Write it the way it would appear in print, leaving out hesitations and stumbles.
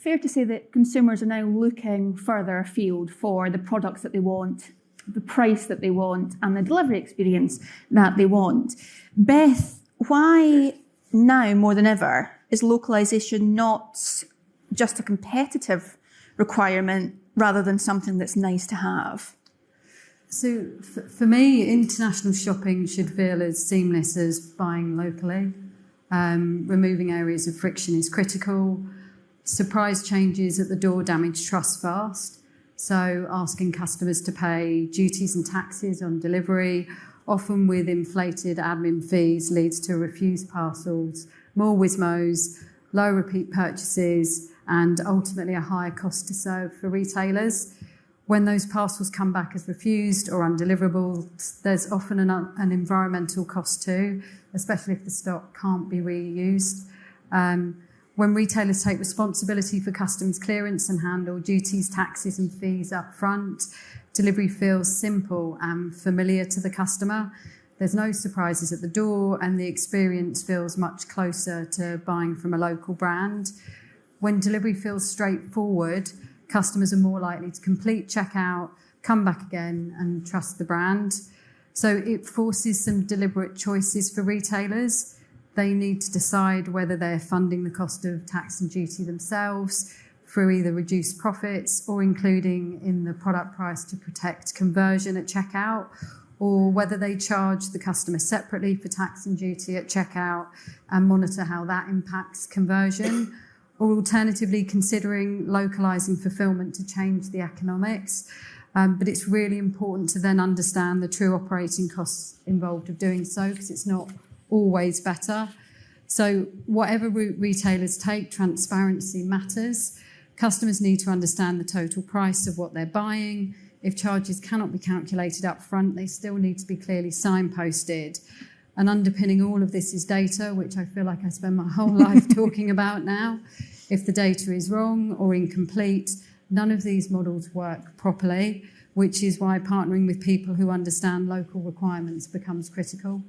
fair to say that consumers are now looking further afield for the products that they want, the price that they want, and the delivery experience that they want. Beth, why now more than ever is localisation not just a competitive requirement rather than something that's nice to have? So for me, international shopping should feel as seamless as buying locally. Removing areas of friction is critical. Surprise changes at the door damage trust fast. So asking customers to pay duties and taxes on delivery, often with inflated admin fees, leads to refused parcels, more Wismos, low repeat purchases, and ultimately a higher cost to serve for retailers. When those parcels come back as refused or undeliverable, there's often an environmental cost too, especially if the stock can't be reused. When retailers take responsibility for customs clearance and handle duties, taxes and fees up front, delivery feels simple and familiar to the customer. There's no surprises at the door and the experience feels much closer to buying from a local brand. When delivery feels straightforward, customers are more likely to complete checkout, come back again and trust the brand. So it forces some deliberate choices for retailers. They need to decide whether they're funding the cost of tax and duty themselves through either reduced profits or including in the product price to protect conversion at checkout, or whether they charge the customer separately for tax and duty at checkout and monitor how that impacts conversion, or alternatively considering localising fulfilment to change the economics. But it's really important to then understand the true operating costs involved of doing so, because it's not always better. So whatever route retailers take, transparency matters. Customers need to understand the total price of what they're buying. If charges cannot be calculated up front, they still need to be clearly signposted. And underpinning all of this is data, which I feel like I spend my whole life talking about now. If the data is wrong or incomplete, none of these models work properly, which is why partnering with people who understand local requirements becomes critical.